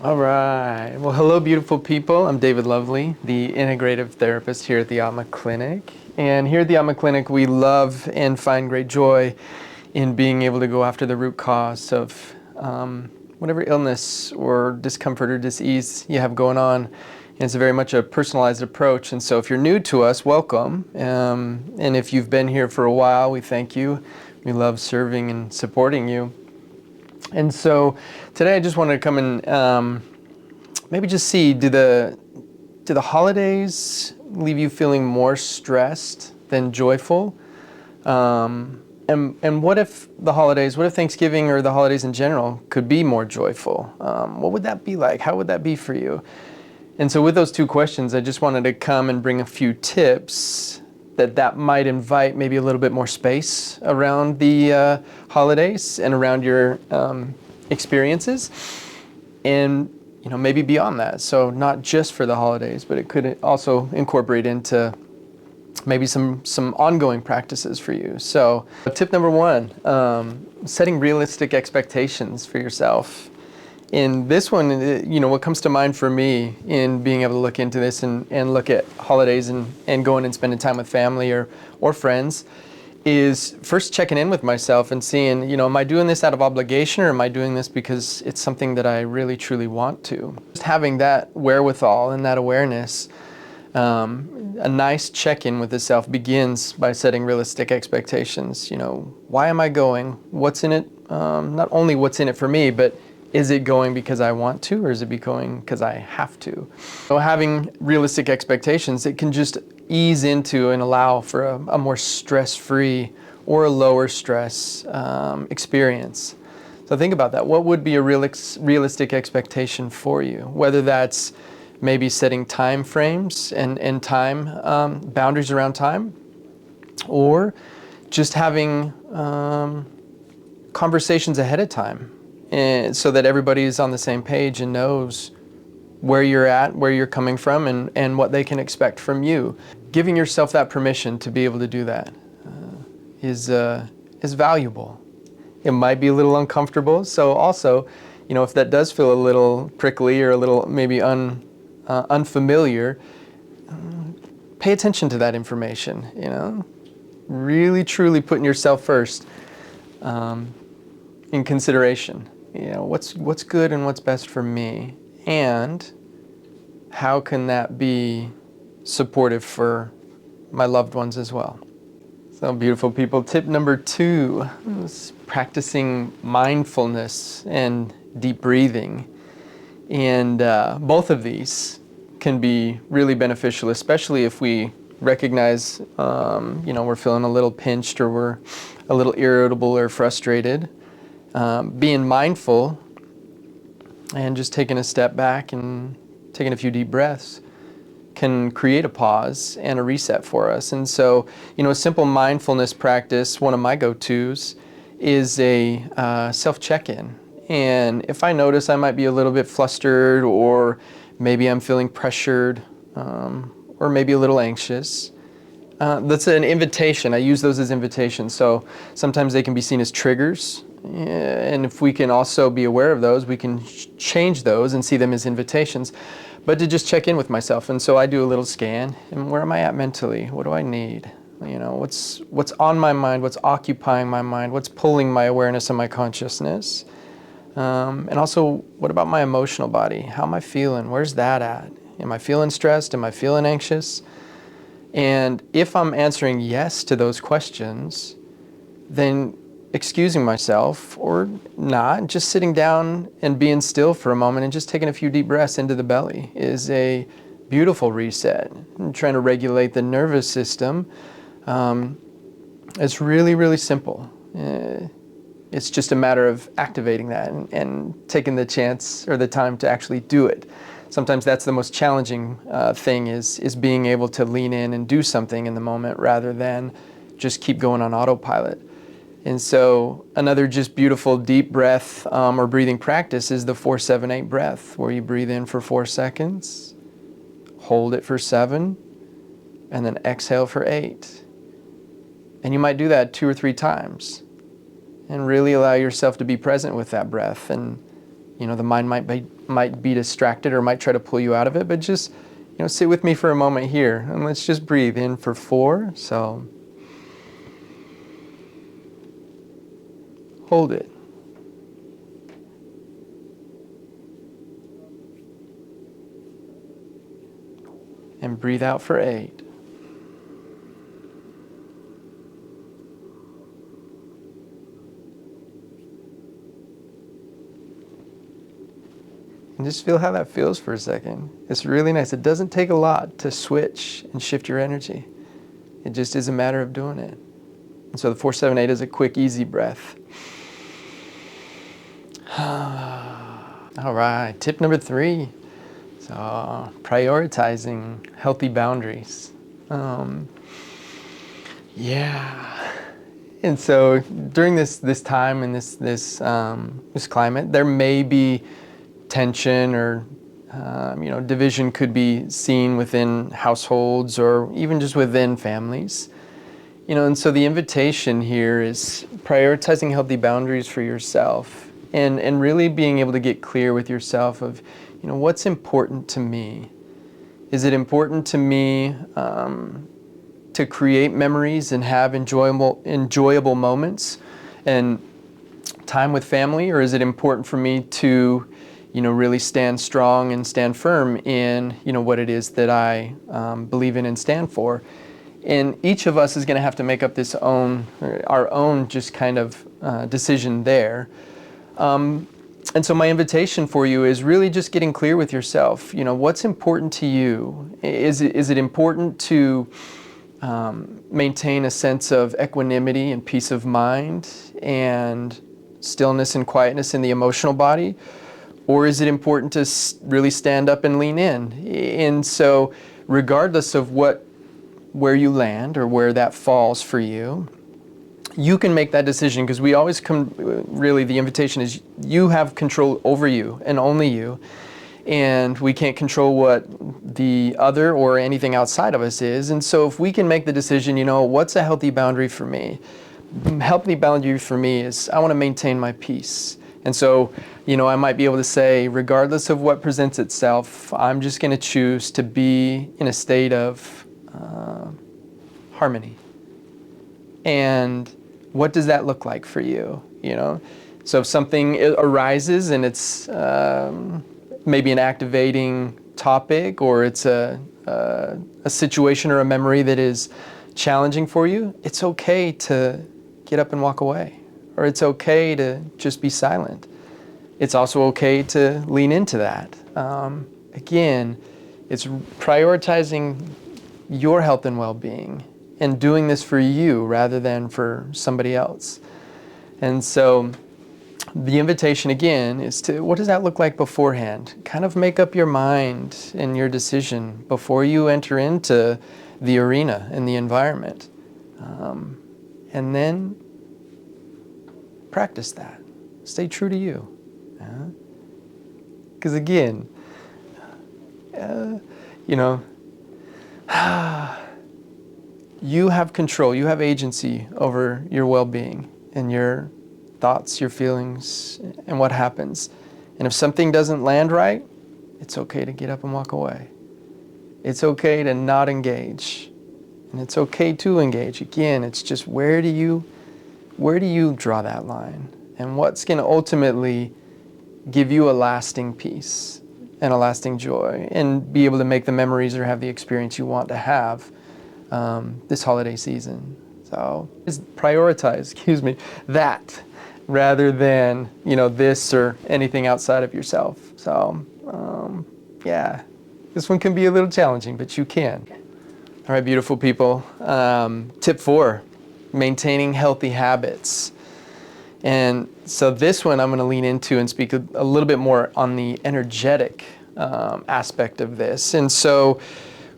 All right. Well, hello, beautiful people. I'm David Lovely, the Integrative Therapist here at the Atma Clinic. And here at the Atma Clinic, we love and find great joy in being able to go after the root cause of whatever illness or discomfort or disease you have going on. And it's very much a personalized approach. And so if you're new to us, welcome. And if you've been here for a while, we thank you. We love serving and supporting you. And so today I just wanted to come and maybe just see, do the holidays leave you feeling more stressed than joyful? And what if what if Thanksgiving or the holidays in general could be more joyful? What would that be like? How would that be for you? And so with those two questions, I just wanted to come and bring a few tips that might invite maybe a little bit more space around the holidays and around your experiences, and maybe beyond that. So not just for the holidays, but it could also incorporate into maybe some ongoing practices for you. So tip number one, setting realistic expectations for yourself. In this one, what comes to mind for me in being able to look into this and look at holidays and going and spending time with family or friends is first checking in with myself and seeing, am I doing this out of obligation, or am I doing this because it's something that I really truly want to? Just having that wherewithal and that awareness, a nice check-in with the self begins by setting realistic expectations. Why am I going? What's in it? Not only what's in it for me, but is it going because I want to, or is it going because I have to? So having realistic expectations, it can just ease into and allow for a more stress-free or a lower stress experience. So think about that. What would be a realistic expectation for you? Whether that's maybe setting time frames and time, boundaries around time, or just having conversations ahead of time, and so that everybody is on the same page and knows where you're at, where you're coming from, and what they can expect from you. Giving yourself that permission to be able to do that is valuable. It might be a little uncomfortable, so also, if that does feel a little prickly or a little maybe unfamiliar, pay attention to that information. Really, truly putting yourself first in consideration. What's good and what's best for me, and how can that be supportive for my loved ones as well. So beautiful people, tip number 2 is practicing mindfulness and deep breathing. And both of these can be really beneficial, especially if we recognize we're feeling a little pinched, or we're a little irritable or frustrated. Being mindful and just taking a step back and taking a few deep breaths can create a pause and a reset for us. And so, a simple mindfulness practice, one of my go-tos, is a self-check-in. And if I notice I might be a little bit flustered, or maybe I'm feeling pressured, or maybe a little anxious, that's an invitation. I use those as invitations. So sometimes they can be seen as triggers. And if we can also be aware of those, we can change those and see them as invitations. But to just check in with myself. And so I do a little scan. And where am I at mentally? What do I need? What's on my mind? What's occupying my mind? What's pulling my awareness and my consciousness? And also, what about my emotional body? How am I feeling? Where's that at? Am I feeling stressed? Am I feeling anxious? And if I'm answering yes to those questions, then excusing myself or not, just sitting down and being still for a moment and just taking a few deep breaths into the belly is a beautiful reset. And trying to regulate the nervous system, it's really, really simple. It's just a matter of activating that and taking the chance or the time to actually do it. Sometimes that's the most challenging thing is being able to lean in and do something in the moment rather than just keep going on autopilot. And so another just beautiful deep breath or breathing practice is the 4-7-8 breath, where you breathe in for 4 seconds, hold it for 7, and then exhale for 8. And you might do that 2 or 3 times and really allow yourself to be present with that breath and The mind might be distracted or might try to pull you out of it, but just, sit with me for a moment here and let's just breathe in for 4. So hold it. And breathe out for 8. And just feel how that feels for a second. It's really nice. It doesn't take a lot to switch and shift your energy. It just is a matter of doing it. And so the 4-7-8 is a quick, easy breath. All right, tip number 3. So prioritizing healthy boundaries. And so during this time and this climate, there may be tension or division could be seen within households or even just within families. And so the invitation here is prioritizing healthy boundaries for yourself and really being able to get clear with yourself of, what's important to me. Is it important to me to create memories and have enjoyable moments and time with family, or is it important for me to really stand strong and stand firm in, what it is that I believe in and stand for? And each of us is going to have to make up our own just kind of decision there. And so my invitation for you is really just getting clear with yourself. What's important to you? Is it important to maintain a sense of equanimity and peace of mind and stillness and quietness in the emotional body? Or is it important to really stand up and lean in? And so regardless of where you land or where that falls for you, you can make that decision, because we always really the invitation is you have control over you and only you. And we can't control what the other or anything outside of us is. And so if we can make the decision, what's a healthy boundary for me? Healthy boundary for me is I want to maintain my peace. And so, I might be able to say, regardless of what presents itself, I'm just going to choose to be in a state of harmony. And what does that look like for you? So if something arises and it's maybe an activating topic, or it's a situation or a memory that is challenging for you, it's okay to get up and walk away. Or it's okay to just be silent. It's also okay to lean into that. Again, it's prioritizing your health and well-being and doing this for you rather than for somebody else. And so the invitation again is to, what does that look like beforehand? Kind of make up your mind and your decision before you enter into the arena and the environment. And then practice that. Stay true to you. Because again, you have control, you have agency over your well-being and your thoughts, your feelings, and what happens. And if something doesn't land right, it's okay to get up and walk away. It's okay to not engage. And it's okay to engage. Again, it's just where do you draw that line? And what's going to ultimately give you a lasting peace and a lasting joy and be able to make the memories or have the experience you want to have this holiday season. So just prioritize, that rather than, this or anything outside of yourself. So, this one can be a little challenging, but you can. All right, beautiful people. Tip 4, maintaining healthy habits. And so this one I'm going to lean into and speak a little bit more on the energetic aspect of this. And so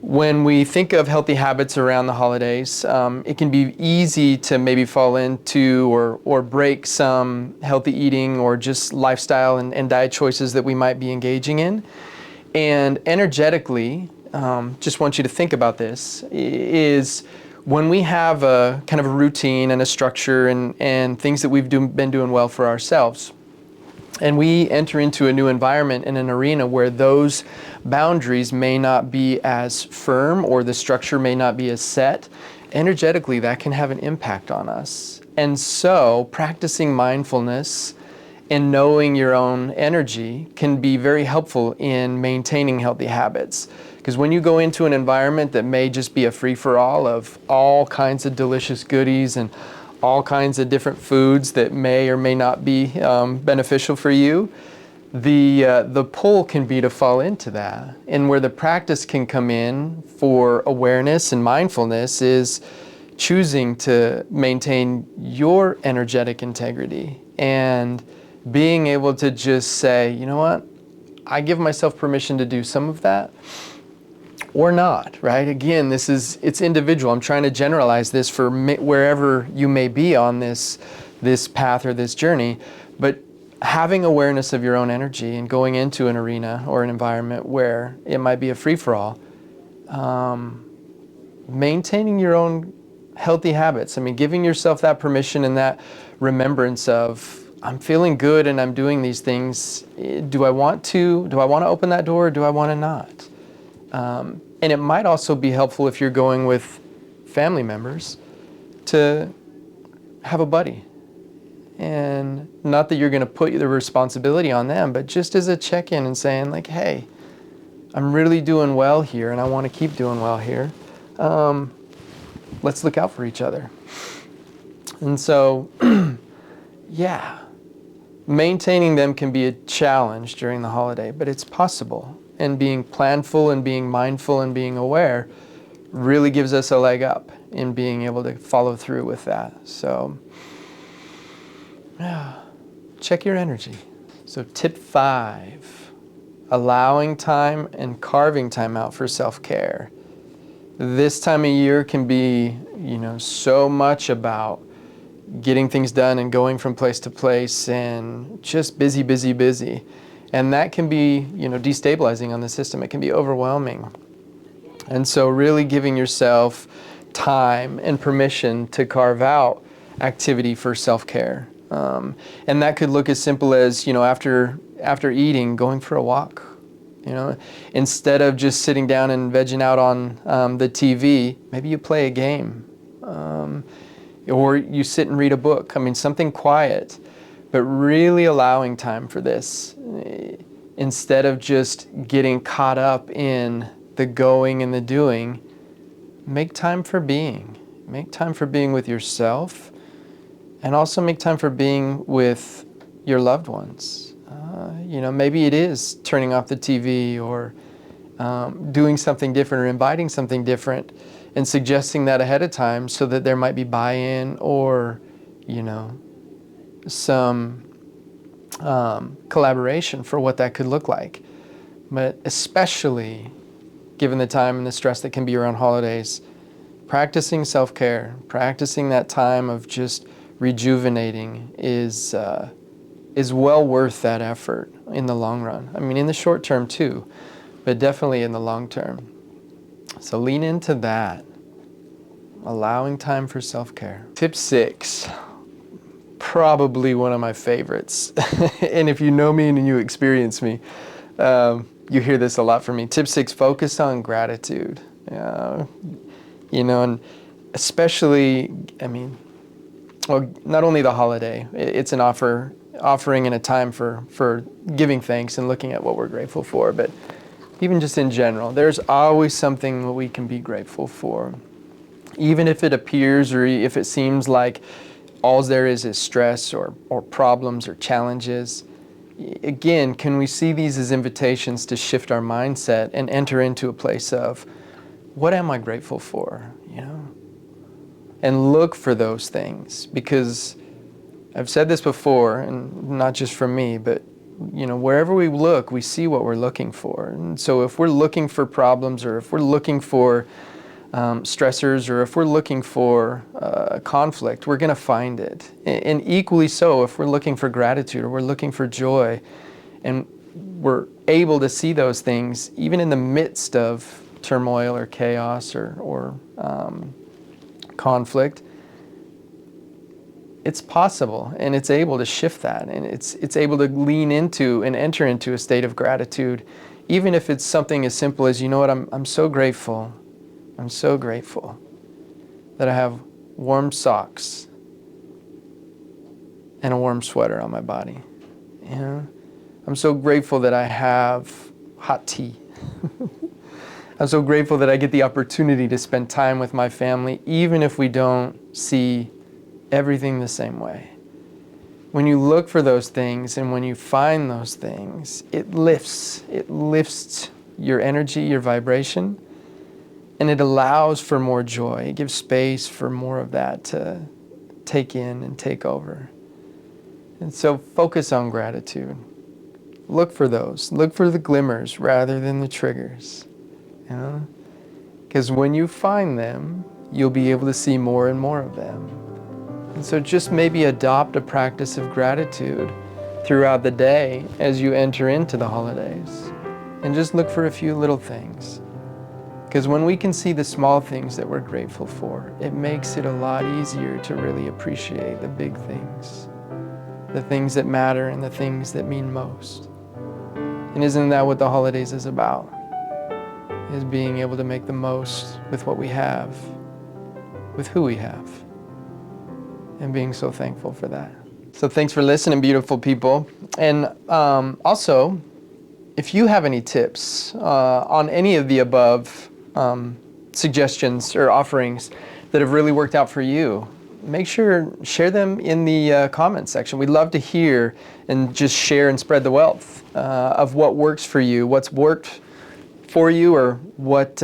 when we think of healthy habits around the holidays, it can be easy to maybe fall into or break some healthy eating or just lifestyle and diet choices that we might be engaging in. And energetically, just want you to think about this, is when we have a kind of a routine and a structure and things that we've been doing well for ourselves, And we enter into a new environment in an arena where those boundaries may not be as firm or the structure may not be as set. Energetically, that can have an impact on us. And so practicing mindfulness and knowing your own energy can be very helpful in maintaining healthy habits. Because when you go into an environment that may just be a free-for-all of all kinds of delicious goodies and all kinds of different foods that may or may not be beneficial for you, the pull can be to fall into that. And where the practice can come in for awareness and mindfulness is choosing to maintain your energetic integrity and being able to just say, you know what, I give myself permission to do some of that or not, right? Again, it's individual. I'm trying to generalize this for wherever you may be on this path or this journey, but having awareness of your own energy and going into an arena or an environment where it might be a free-for-all, maintaining your own healthy habits. I mean, giving yourself that permission and that remembrance of, I'm feeling good and I'm doing these things. Do I want to open that door or do I want to not? And it might also be helpful if you're going with family members to have a buddy. And not that you're going to put the responsibility on them, but just as a check-in and saying like, hey, I'm really doing well here and I want to keep doing well here. Let's look out for each other. And so, yeah, maintaining them can be a challenge during the holiday, but it's possible. And being planful and being mindful and being aware really gives us a leg up in being able to follow through with that. So, yeah, check your energy. So tip 5, allowing time and carving time out for self-care. This time of year can be, so much about getting things done and going from place to place and just busy, busy, busy. And that can be, destabilizing on the system. It can be overwhelming. And so really giving yourself time and permission to carve out activity for self-care. And that could look as simple as, after eating, going for a walk. Instead of just sitting down and vegging out on the TV, maybe you play a game. Or you sit and read a book. I mean, something quiet. But really allowing time for this instead of just getting caught up in the going and the doing. Make time for being. Make time for being with yourself and also make time for being with your loved ones. Maybe it is turning off the TV or doing something different or inviting something different and suggesting that ahead of time so that there might be buy-in or, some collaboration for what that could look like. But especially given the time and the stress that can be around holidays, practicing self-care, practicing that time of just rejuvenating is well worth that effort in the long run. I mean, in the short term too, but definitely in the long term. So lean into that, allowing time for self-care. Tip 6. Probably one of my favorites. And if you know me and you experience me, you hear this a lot from me. Tip 6, focus on gratitude. And especially, not only the holiday, it's an offering and a time for giving thanks and looking at what we're grateful for, but even just in general, there's always something that we can be grateful for. Even if it appears or if it seems like all there is stress or problems or challenges. Again, can we see these as invitations to shift our mindset and enter into a place of, what am I grateful for? And look for those things, because I've said this before, and not just from me, but wherever we look, we see what we're looking for. And so if we're looking for problems, or if we're looking for stressors, or if we're looking for conflict, we're going to find it. And equally so, if we're looking for gratitude or we're looking for joy, and we're able to see those things even in the midst of turmoil or chaos or conflict, it's possible, and it's able to shift that, and it's able to lean into and enter into a state of gratitude, even if it's something as simple as, you know what, I'm so grateful. I'm so grateful that I have warm socks and a warm sweater on my body. You know? I'm so grateful that I have hot tea. I'm so grateful that I get the opportunity to spend time with my family, even if we don't see everything the same way. When you look for those things and when you find those things, it lifts your energy, your vibration, and it allows for more joy. It gives space for more of that to take in and take over. And so focus on gratitude. Look for those. Look for the glimmers rather than the triggers. You know? Because when you find them, you'll be able to see more and more of them. And so just maybe adopt a practice of gratitude throughout the day as you enter into the holidays. And just look for a few little things. Because when we can see the small things that we're grateful for, it makes it a lot easier to really appreciate the big things. The things that matter and the things that mean most. And isn't that what the holidays is about? Is being able to make the most with what we have, with who we have, and being so thankful for that. So thanks for listening, beautiful people. And also, if you have any tips on any of the above suggestions or offerings that have really worked out for you, make sure share them in the comments section. We'd love to hear and just share and spread the wealth of what works for you, what's worked for you, or what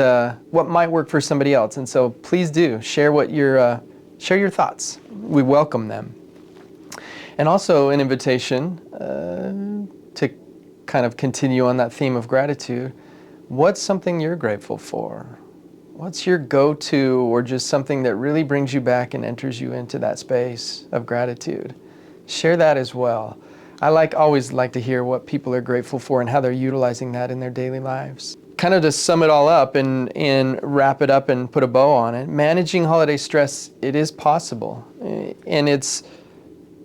might work for somebody else. And so please do share share your thoughts. We welcome them. And also an invitation to kind of continue on that theme of gratitude. What's something you're grateful for? What's your go-to, or just something that really brings you back and enters you into that space of gratitude? Share that as well. I always like to hear what people are grateful for and how they're utilizing that in their daily lives. Kind of to sum it all up and wrap it up and put a bow on it, managing holiday stress, it is possible. And it's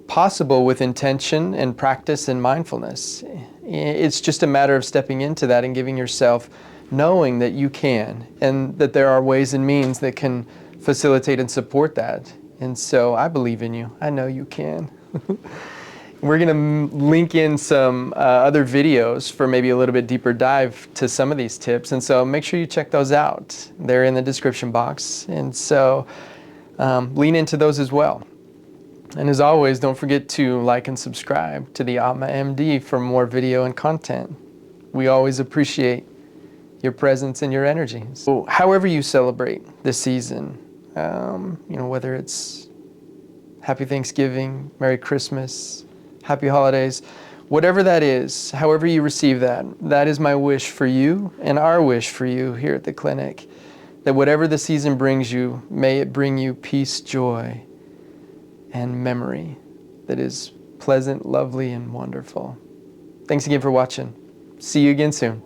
possible with intention and practice and mindfulness. It's just a matter of stepping into that and giving yourself, knowing that you can, and that there are ways and means that can facilitate and support that. And so I believe in you. I know you can. We're going to link in some other videos for maybe a little bit deeper dive to some of these tips. And so make sure you check those out. They're in the description box. And so lean into those as well. And as always, don't forget to like and subscribe to the Atma MD for more video and content. We always appreciate your presence and your energy. So however you celebrate this season, whether it's Happy Thanksgiving, Merry Christmas, Happy Holidays, whatever that is, however you receive that, that is my wish for you and our wish for you here at the clinic, that whatever the season brings you, may it bring you peace, joy, and memory that is pleasant, lovely, and wonderful. Thanks again for watching. See you again soon.